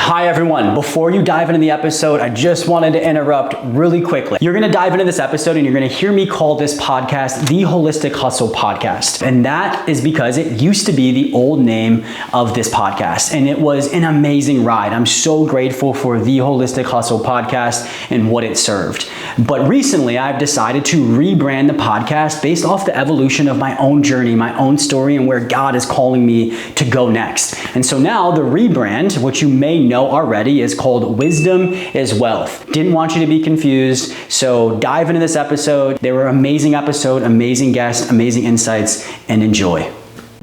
Hi everyone, before you dive into the episode, I just wanted to interrupt really quickly. You're gonna dive into this episode and you're gonna hear me call this podcast the Holistic Hustle Podcast. And that is because it used to be the old name of this podcast. And it was an amazing ride. I'm so grateful for the Holistic Hustle Podcast and what it served. But recently I've decided to rebrand the podcast based off the evolution of my own journey, my own story, and where God is calling me to go next. And so now the rebrand, which you may know already, is called Wisdom is Wealth. Didn't want you to be confused, so dive into this episode. They were amazing episode, amazing guests, amazing insights, and enjoy.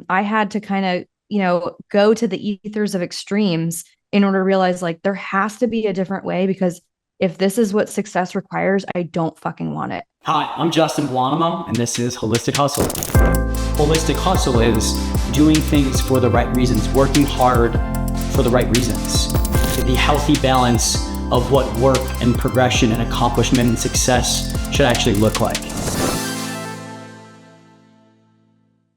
I had to kind of, go to the ethers of extremes in order to realize there has to be a different way, because if this is what success requires, I don't fucking want it. Hi, I'm Justin Buonamo, and this is Holistic Hustle. Holistic Hustle is doing things for the right reasons, working hard for the right reasons. The healthy balance of what work and progression and accomplishment and success should actually look like.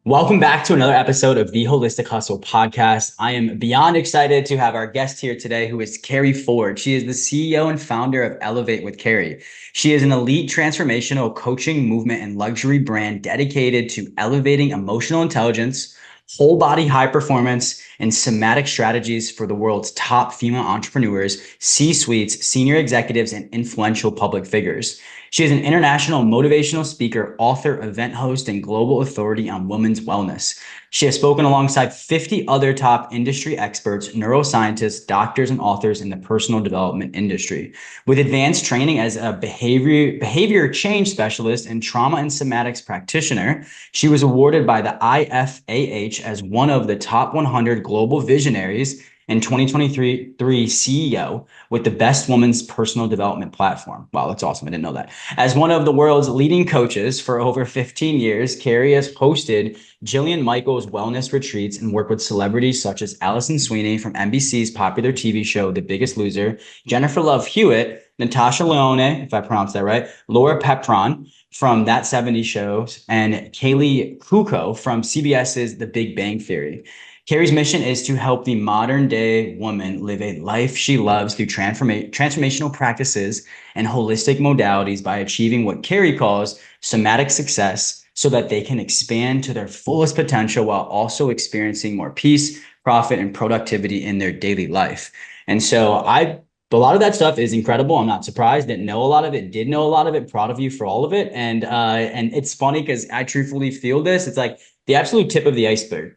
Welcome back to another episode of the Holistic Hustle Podcast. I am beyond excited to have our guest here today, who is Keri Ford. She is the CEO and founder of Elevate with Keri. She is an elite transformational coaching, movement, and luxury brand dedicated to elevating emotional intelligence, whole body high performance, and somatic strategies for the world's top female entrepreneurs, C-suites, senior executives, and influential public figures. She is an international motivational speaker, author, event host, and global authority on women's wellness. She has spoken alongside 50 other top industry experts, neuroscientists, doctors, and authors in the personal development industry. With advanced training as a behavior change specialist and trauma and somatics practitioner, she was awarded by the IFAH as one of the top 100 global visionaries and 2023 CEO with the Best Woman's Personal Development Platform. Wow, that's awesome. I didn't know that. As one of the world's leading coaches for over 15 years, Keri has hosted Jillian Michaels wellness retreats and worked with celebrities such as Alison Sweeney from NBC's popular TV show, The Biggest Loser, Jennifer Love Hewitt, Natasha Lyonne, if I pronounced that right, Laura Pepron from That 70s Show, and Kaylee Kuko from CBS's The Big Bang Theory. Keri's mission is to help the modern day woman live a life she loves through transformational practices and holistic modalities by achieving what Keri calls somatic success, so that they can expand to their fullest potential while also experiencing more peace, profit, and productivity in their daily life. And so a lot of that stuff is incredible. I'm not surprised. Didn't know a lot of it. Did know a lot of it. Proud of you for all of it. And it's funny because I truthfully feel this. It's like the absolute tip of the iceberg,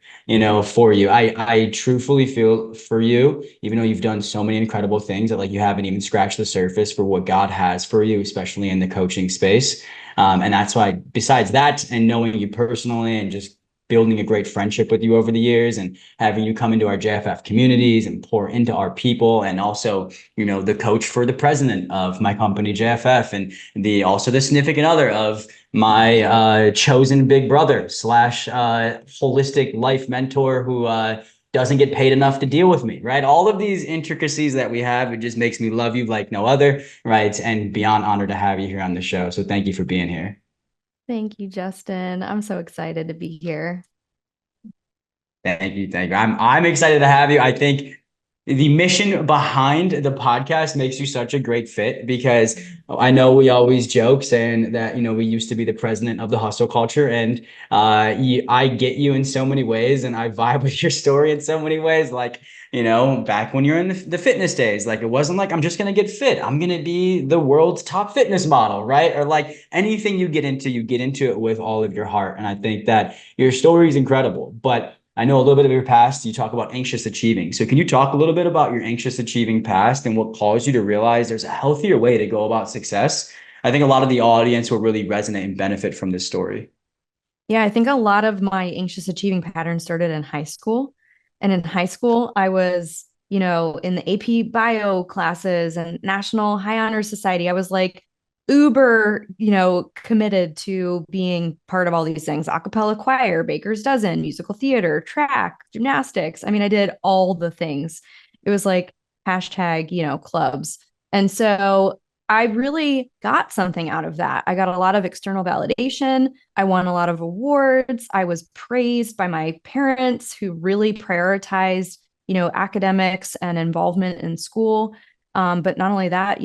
for you. I truthfully feel for you, even though you've done so many incredible things that you haven't even scratched the surface for what God has for you, especially in the coaching space. And that's why, besides that, and knowing you personally and just building a great friendship with you over the years and having you come into our JFF communities and pour into our people, and also, the coach for the president of my company, JFF, and also the significant other of my chosen big brother / holistic life mentor who doesn't get paid enough to deal with me, right? All of these intricacies that we have, it just makes me love you like no other, right? And beyond honored to have you here on the show. So thank you for being here. Thank you, Justin. I'm so excited to be here. Thank you. I'm excited to have you. I think the mission behind the podcast makes you such a great fit, because I know we always joke saying that, we used to be the president of the hustle culture, and I get you in so many ways, and I vibe with your story in so many ways. Back when you're in the fitness days, it wasn't like, I'm just going to get fit. I'm going to be the world's top fitness model, right? Or anything you get into it with all of your heart. And I think that your story is incredible, but I know a little bit of your past. You talk about anxious achieving. So can you talk a little bit about your anxious achieving past and what caused you to realize there's a healthier way to go about success? I think a lot of the audience will really resonate and benefit from this story. Yeah, I think a lot of my anxious achieving patterns started in high school. And in high school, I was, in the AP bio classes and National High Honor Society. I was uber, committed to being part of all these things: a cappella choir, baker's dozen, musical theater, track, gymnastics. I did all the things. It was hashtag, clubs. And so I really got something out of that. I got a lot of external validation. I won a lot of awards. I was praised by my parents, who really prioritized, academics and involvement in school. But not only that,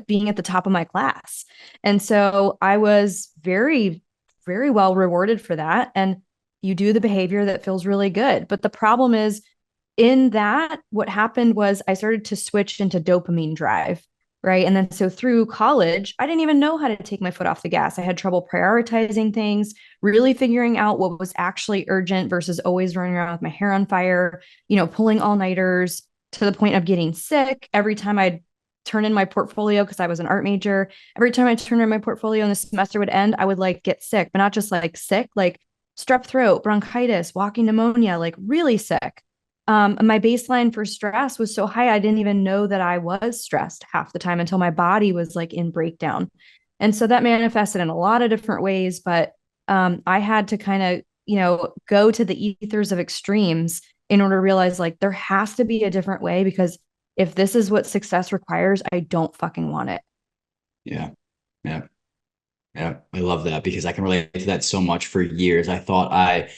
being at the top of my class. And so I was very, very well rewarded for that. And you do the behavior that feels really good. But the problem is, in that, what happened was I started to switch into dopamine drive. Right. And then so through college, I didn't even know how to take my foot off the gas. I had trouble prioritizing things, really figuring out what was actually urgent versus always running around with my hair on fire, pulling all nighters to the point of getting sick every time I'd turn in my portfolio because I was an art major. Every time I turned in my portfolio and the semester would end, I would like get sick, but not just like sick, like strep throat, bronchitis, walking pneumonia, like really sick. My baseline for stress was so high, I didn't even know that I was stressed half the time until my body was like in breakdown. And so that manifested in a lot of different ways, but I had to kind of, go to the ethers of extremes in order to realize like there has to be a different way, because if this is what success requires, I don't fucking want it. Yeah. Yeah. Yeah, I love that because I can relate to that so much. For years, I thought I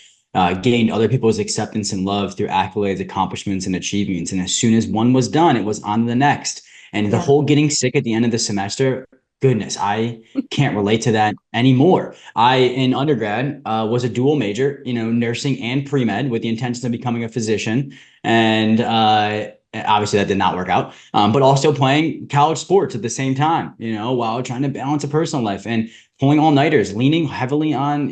gained other people's acceptance and love through accolades, accomplishments, and achievements. And as soon as one was done, it was on to the next. And the Yeah. whole getting sick at the end of the semester, goodness, I can't relate to that anymore. I, in undergrad, was a dual major, nursing and pre-med with the intention of becoming a physician. And obviously that did not work out, but also playing college sports at the same time, while trying to balance a personal life. And pulling all-nighters, leaning heavily on,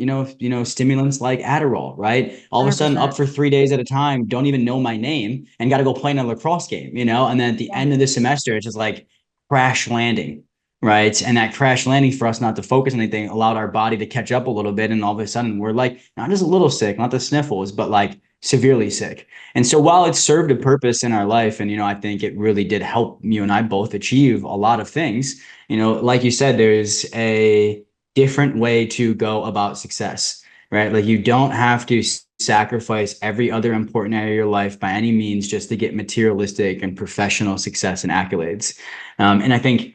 stimulants like Adderall, right? All of a sudden up 100%. for 3 days at a time, don't even know my name and got to go play in a lacrosse game, and then at the Yeah. end of the semester, it's just like crash landing, right? And that crash landing, for us not to focus on anything, allowed our body to catch up a little bit. And all of a sudden we're like, not just a little sick, not the sniffles, but like severely sick. And so while it served a purpose in our life, and, I think it really did help you and I both achieve a lot of things, like you said, there's a different way to go about success, right? Like you don't have to sacrifice every other important area of your life by any means just to get materialistic and professional success and accolades. And I think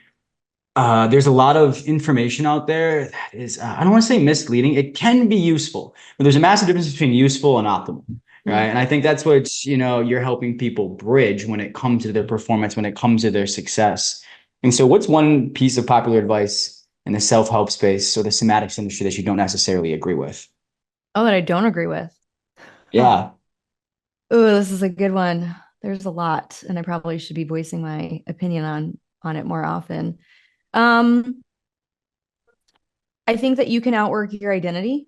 there's a lot of information out there that is, I don't want to say misleading. It can be useful, but there's a massive difference between useful and optimal, right? Mm. And I think that's what, you're helping people bridge when it comes to their performance, when it comes to their success. And so what's one piece of popular advice in the self-help space or the somatics industry that you don't necessarily agree with? Oh, that I don't agree with. Huh. Yeah. Oh, this is a good one. There's a lot, and I probably should be voicing my opinion on it more often. Um, I think that you can outwork your identity.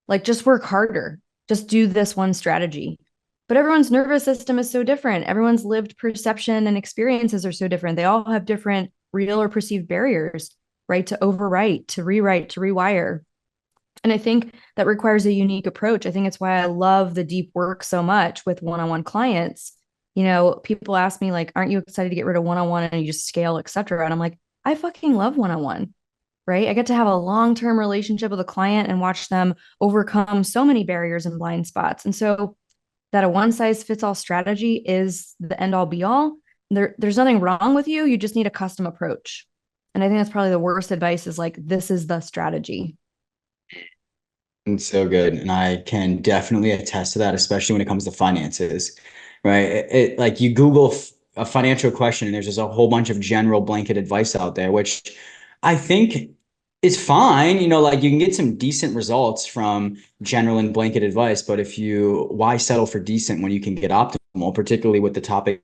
Like just work harder. Just do this one strategy. But everyone's nervous system is so different. Everyone's lived perception and experiences are so different. They all have different real or perceived barriers, right? To overwrite, to rewrite, to rewire. And I think that requires a unique approach. I think it's why I love the deep work so much with one-on-one clients. People ask me like, aren't you excited to get rid of one-on-one and you just scale, et cetera? And I'm like, I fucking love one-on-one, right? I get to have a long-term relationship with a client and watch them overcome so many barriers and blind spots. And so that a one size fits all strategy is the end all be all. There's nothing wrong with you. You just need a custom approach. And I think that's probably the worst advice is like, this is the strategy. It's so good. And I can definitely attest to that, especially when it comes to finances, right? Like you Google a financial question and there's just a whole bunch of general blanket advice out there, which I think is fine. Like you can get some decent results from general and blanket advice, but why settle for decent when you can get optimal, particularly with the topic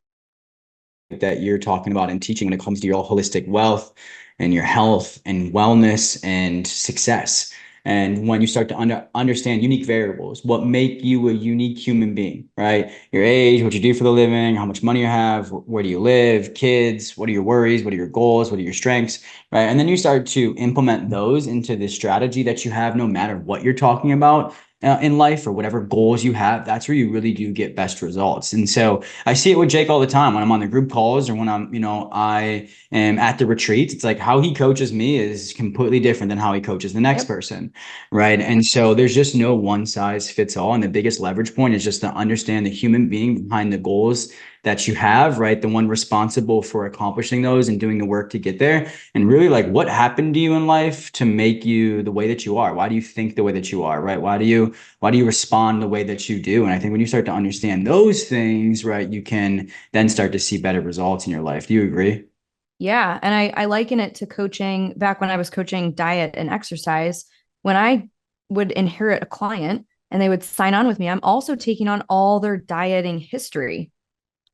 that you're talking about and teaching when it comes to your holistic wealth and your health and wellness and success. And when you start to understand unique variables, what make you a unique human being, right? Your age, what you do for the living, how much money you have, where do you live, kids, what are your worries, what are your goals, what are your strengths, right? And then you start to implement those into the strategy that you have, no matter what you're talking about in life or whatever goals you have. That's where you really do get best results. And so I see it with Jake all the time when I'm on the group calls or when I am at the retreats. It's like how he coaches me is completely different than how he coaches the next Yep. person, right? And so there's just no one size fits all. And the biggest leverage point is just to understand the human being behind the goals that you have, right? The one responsible for accomplishing those and doing the work to get there. And really, like, what happened to you in life to make you the way that you are? Why do you think the way that you are, right? Why do you respond the way that you do? And I think when you start to understand those things, right, you can then start to see better results in your life. Do you agree? Yeah. And I liken it to coaching back when I was coaching diet and exercise. When I would inherit a client and they would sign on with me, I'm also taking on all their dieting history,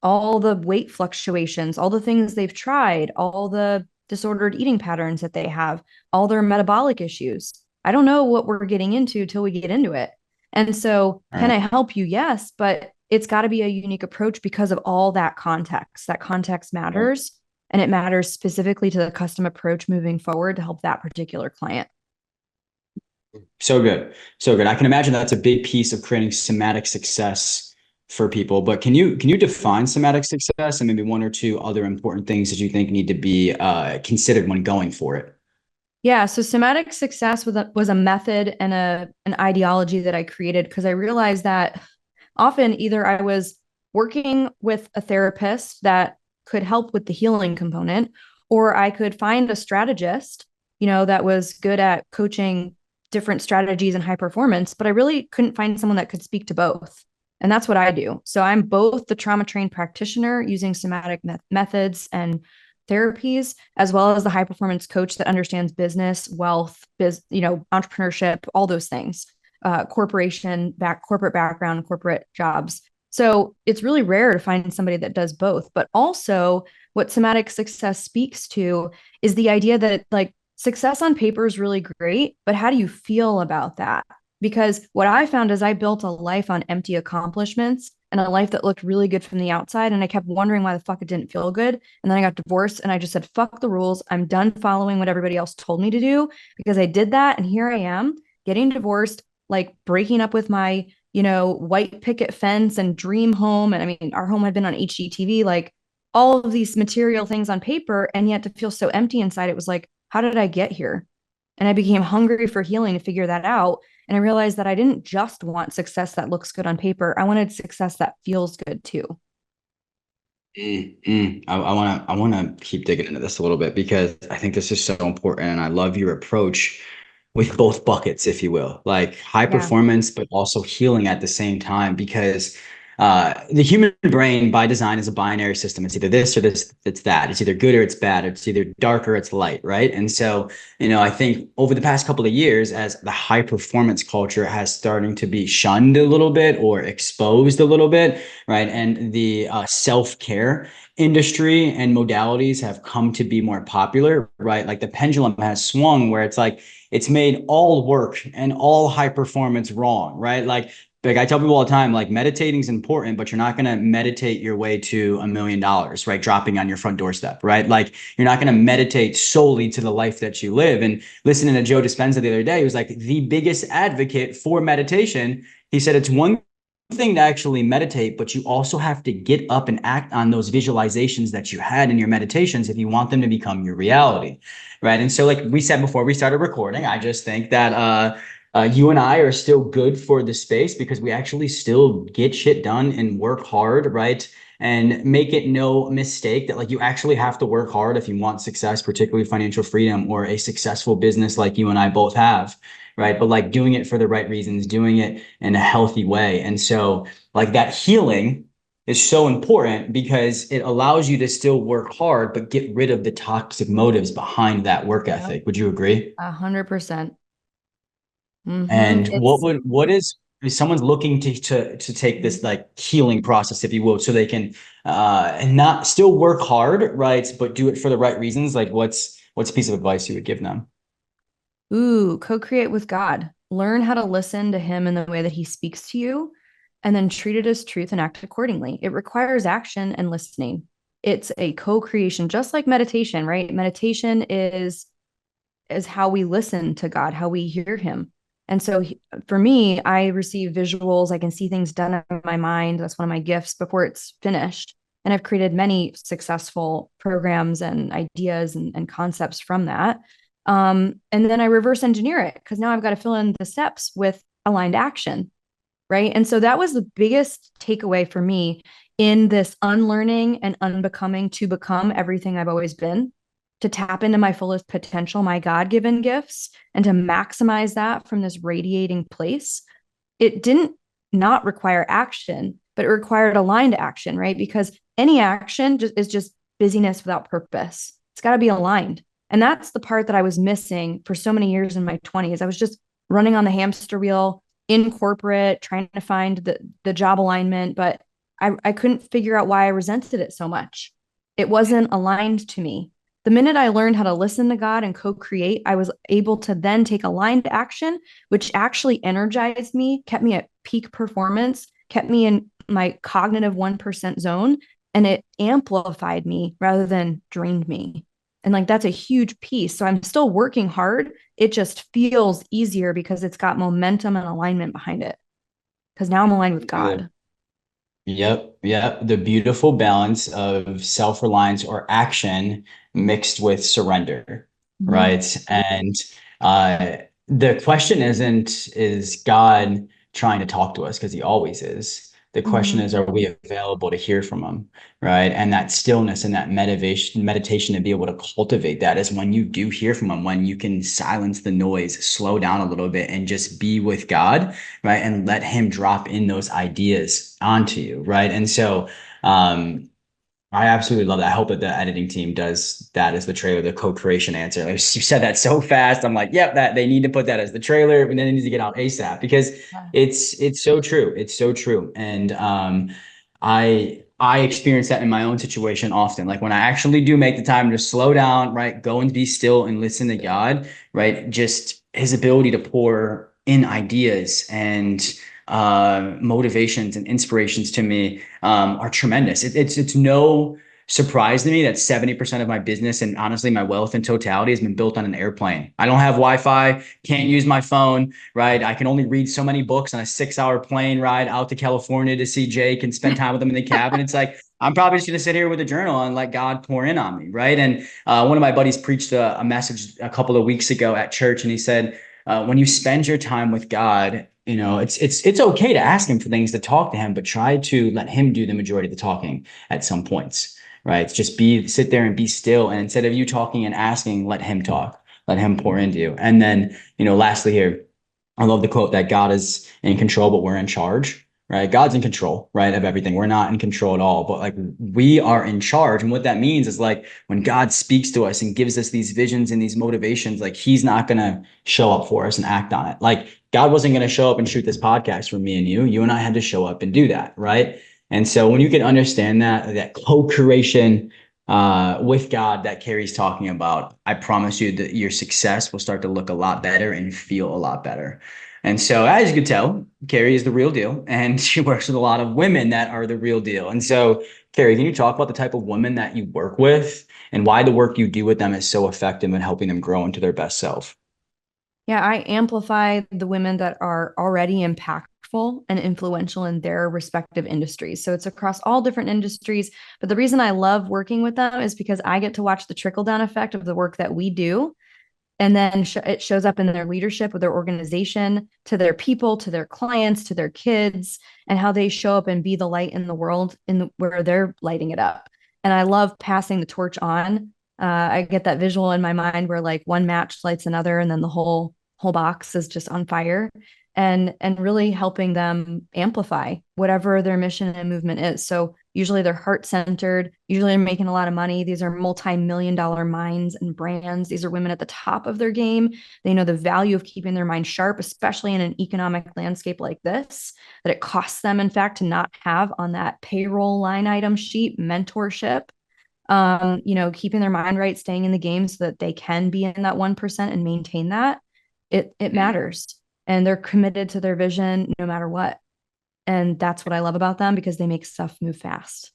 all the weight fluctuations, all the things they've tried, all the disordered eating patterns that they have, all their metabolic issues. I don't know what we're getting into till we get into it. And so, All can right. I help you? Yes, but it's got to be a unique approach because of all that context. That context matters. And it matters specifically to the custom approach moving forward to help that particular client. So good. So good. I can imagine that's a big piece of creating somatic success for people. But can you define somatic success and maybe one or two other important things that you think need to be considered when going for it? Yeah, so somatic success was a method and an ideology that I created because I realized that often either I was working with a therapist that could help with the healing component, or I could find a strategist, that was good at coaching different strategies and high performance, but I really couldn't find someone that could speak to both. And that's what I do. So I'm both the trauma trained practitioner using somatic methods and therapies, as well as the high performance coach that understands business, wealth, entrepreneurship, all those things, corporate background, corporate jobs. So it's really rare to find somebody that does both. But also, what somatic success speaks to is the idea that like success on paper is really great, but how do you feel about that? Because what I found is I built a life on empty accomplishments and a life that looked really good from the outside. And I kept wondering why the fuck it didn't feel good. And then I got divorced and I just said, fuck the rules. I'm done following what everybody else told me to do because I did that. And here I am getting divorced, like breaking up with my, white picket fence and dream home. And I mean, our home had been on HGTV, like all of these material things on paper. And yet to feel so empty inside, it was like, how did I get here? And I became hungry for healing to figure that out. And I realized that I didn't just want success that looks good on paper. I wanted success that feels good too. I wanna keep digging into this a little bit because I think this is so important, and I love your approach with both buckets, if you will, like high Yeah. performance, but also healing at the same time. Because the human brain, by design, is a binary system. It's either this or this. It's that. It's either good or it's bad. It's either dark or it's light, right? And so, I think over the past couple of years, as the high performance culture has starting to be shunned a little bit or exposed a little bit, right? And the self-care industry and modalities have come to be more popular, right? Like the pendulum has swung where it's like it's made all work and all high performance wrong, right? Like I tell people all the time, like meditating is important, but you're not going to meditate your way to $1 million, right? Dropping on your front doorstep, right? Like you're not going to meditate solely to the life that you live. And listening to Joe Dispenza the other day, he was like the biggest advocate for meditation. He said it's one thing to actually meditate, but you also have to get up and act on those visualizations that you had in your meditations if you want them to become your reality, right? And so, like we said before we started recording, I just think that you and I are still good for the space because we actually still get shit done and work hard, right? And make it no mistake that like you actually have to work hard if you want success, particularly financial freedom or a successful business like you and I both have, right? But like doing it for the right reasons, doing it in a healthy way. And so like that healing is so important because it allows you to still work hard, but get rid of the toxic motives behind that work Yep. ethic. Would you agree? 100%. Mm-hmm. And It's what is if someone's looking to take this like healing process, if you will, so they can and not still work hard, right? But do it for the right reasons. Like what's a piece of advice you would give them? co-create with God. Learn how to listen to him in the way that he speaks to you and then treat it as truth and act accordingly. It requires action and listening. It's a co-creation, just like meditation, right? Meditation is how we listen to God, how we hear him. And so for me, I receive visuals. I can see things done in my mind. That's one of my gifts before it's finished. And I've created many successful programs and ideas and concepts from that. And then I reverse engineer it because now I've got to fill in the steps with aligned action. Right. And so that was the biggest takeaway for me in this unlearning and unbecoming to become everything I've always been, to tap into my fullest potential, my God given gifts, and to maximize that from this radiating place, it didn't not require action, but it required aligned action, right? Because any action is just busyness without purpose. It's got to be aligned. And that's the part that I was missing for so many years in my 20s. I was just running on the hamster wheel in corporate, trying to find the job alignment, but I couldn't figure out why I resented it so much. It wasn't aligned to me. The minute I learned how to listen to God and co-create, I was able to then take aligned action, which actually energized me, kept me at peak performance, kept me in my cognitive 1% zone, and it amplified me rather than drained me. And like that's a huge piece. So I'm still working hard. It just feels easier because it's got momentum and alignment behind it. Because now I'm aligned with God. Yep, yep. The beautiful balance of self-reliance or action mixed with surrender, Mm-hmm. right? And uh, the question isn't, is God trying to talk to us? Because he always is. The question Mm-hmm. is, are we available to hear from him, right? And that stillness and that meditation to be able to cultivate that is when you do hear from him, when you can silence the noise, slow down a little bit, and just be with God, right? And let him drop in those ideas onto you, right? And so um I absolutely love that. I hope that the editing team does that as the trailer, the co-creation answer. Like, you said that so fast. I'm like, yep, that they need to put that as the trailer, and then it needs to get out ASAP because Yeah. it's so true. It's so true. And I experience that in my own situation often. Like when I actually do make the time to slow down, right, go and be still and listen to God, right? Just his ability to pour in ideas and motivations and inspirations to me are tremendous. It's no surprise to me that 70% of my business and honestly my wealth in totality has been built on an airplane. I don't have Wi-Fi, can't use my phone, right? I can only read so many books on a 6-hour plane ride out to California to see Jake and spend time with him in the cabin. It's like I'm probably just gonna sit here with a journal and let God pour in on me, right? And one of my buddies preached a message a couple of weeks ago at church, and he said, when you spend your time with God, you know, it's okay to ask him for things, to talk to him, but try to let him do the majority of the talking at some points, right? It's just sit there and be still. And instead of you talking and asking, let him talk, let him pour into you. And then, lastly here, I love the quote that God is in control, but we're in charge, right? God's in control, right, of everything. We're not in control at all, but like we are in charge. And what that means is like when God speaks to us and gives us these visions and these motivations, like he's not going to show up for us and act on it. Like God wasn't going to show up and shoot this podcast for me and you and I had to show up and do that, right? And so when you can understand that co-creation with God that Keri's talking about, I promise you that your success will start to look a lot better and feel a lot better. And so, as you can tell, Keri is the real deal, and she works with a lot of women that are the real deal. And so, Keri, can you talk about the type of women that you work with and why the work you do with them is so effective in helping them grow into their best self? Yeah, I amplify the women that are already impactful and influential in their respective industries. So it's across all different industries. But the reason I love working with them is because I get to watch the trickle down effect of the work that we do. And then it shows up in their leadership with their organization, to their people, to their clients, to their kids, and how they show up and be the light in the world where they're lighting it up. And I love passing the torch on. I get that visual in my mind where like one match lights another, and then the whole box is just on fire, and really helping them amplify whatever their mission and movement is. So usually they're heart centered, usually they're making a lot of money. These are multi-million-dollar minds and brands. These are women at the top of their game. They know the value of keeping their mind sharp, especially in an economic landscape like this, that it costs them, in fact, to not have on that payroll line item sheet mentorship. Keeping their mind right, staying in the game so that they can be in that 1% and maintain that. It matters. And they're committed to their vision no matter what. And that's what I love about them, because they make stuff move fast.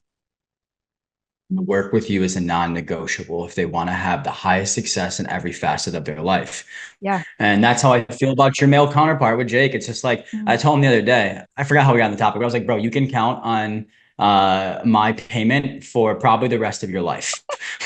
Work with you is a non-negotiable if they want to have the highest success in every facet of their life. Yeah. And that's how I feel about your male counterpart with Jake. It's just like I told him the other day, I forgot how we got on the topic. I was like, bro, you can count on my payment for probably the rest of your life.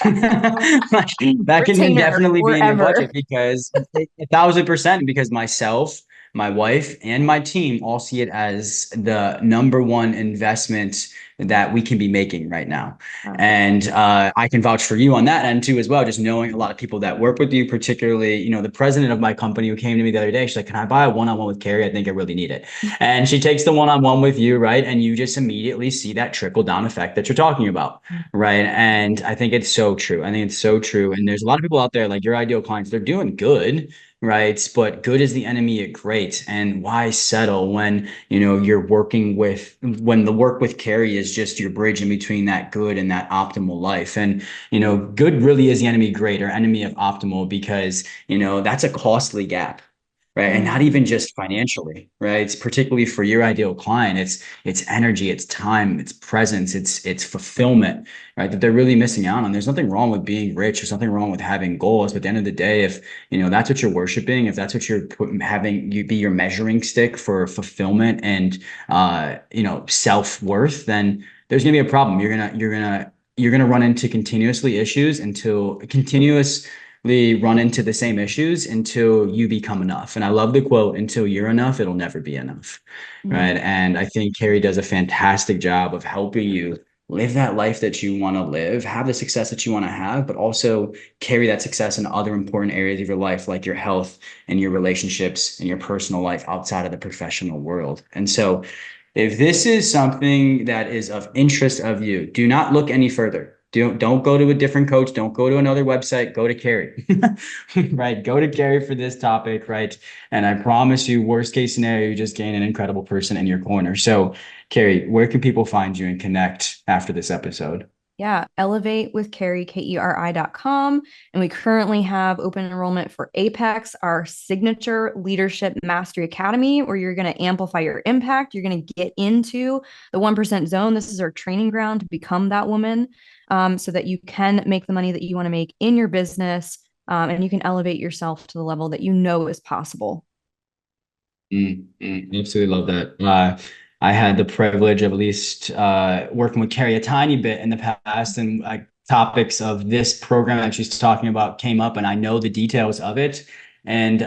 Like, that can Retainer indefinitely be in your forever. budget because 1,000%, because myself, my wife, and my team all see it as the number one investment that we can be making right now. Wow. And I can vouch for you on that end too, as well. Just knowing a lot of people that work with you, particularly, the president of my company who came to me the other day, she's like, "Can I buy a one-on-one with Keri? I think I really need it." And she takes the one-on-one with you, right? And you just immediately see that trickle down effect that you're talking about, right? And I think it's so true. I think it's so true. And there's a lot of people out there, like your ideal clients, they're doing good, right? But good is the enemy of great. And why settle when, you're working with, when the work with Keri is just your bridge in between that good and that optimal life. And, good really is the enemy of great, or enemy of optimal, because, that's a costly gap. Right. And not even just financially, right? It's particularly for your ideal client. It's energy, it's time, it's presence, it's fulfillment, right? That they're really missing out on. There's nothing wrong with being rich. There's nothing wrong with having goals. But at the end of the day, if that's what you're worshiping, if that's what you're having you be your measuring stick for fulfillment and self-worth, then there's gonna be a problem. You're gonna run into run into the same issues until you become enough. And I love the quote, "Until you're enough, it'll never be enough." Right. And I think Keri does a fantastic job of helping you live that life that you want to live, have the success that you want to have, but also carry that success in other important areas of your life, like your health and your relationships and your personal life outside of the professional world. And so if this is something that is of interest of you, do not look any further. Don't go to a different coach. Don't go to another website. Go to Keri, right? Go to Keri for this topic, right? And I promise you, worst case scenario, you just gain an incredible person in your corner. So, Keri, where can people find you and connect after this episode? Yeah, Elevate with Keri, KERI.com. And we currently have open enrollment for Apex, our signature leadership mastery academy, where you're going to amplify your impact. You're going to get into the 1% zone. This is our training ground to become that woman, so that you can make the money that you want to make in your business, and you can elevate yourself to the level that you know is possible. Absolutely love that. I had the privilege of at least working with Keri a tiny bit in the past, and topics of this program that she's talking about came up, and I know the details of it, and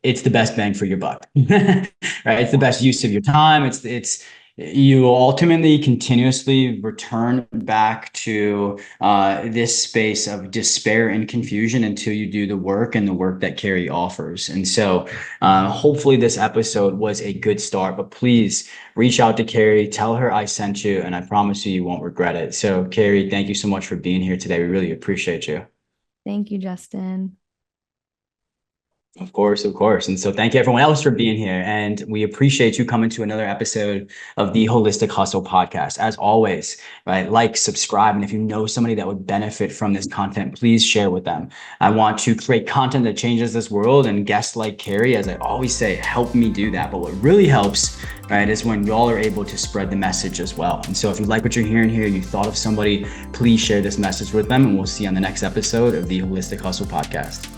it's the best bang for your buck, right? It's the best use of your time. It's you ultimately continuously return back to this space of despair and confusion until you do the work, and the work that Keri offers. And so hopefully this episode was a good start, but please reach out to Keri, tell her I sent you, and I promise you won't regret it. So Keri, thank you so much for being here today. We really appreciate you. Thank you, Justin. Of course, of course. And so thank you everyone else for being here. And we appreciate you coming to another episode of the Holistic Hustle podcast. As always, right? Like, subscribe. And if you know somebody that would benefit from this content, please share with them. I want to create content that changes this world, and guests like Keri, as I always say, help me do that. But what really helps, right, is when y'all are able to spread the message as well. And so if you like what you're hearing here, you thought of somebody, please share this message with them, and we'll see you on the next episode of the Holistic Hustle podcast.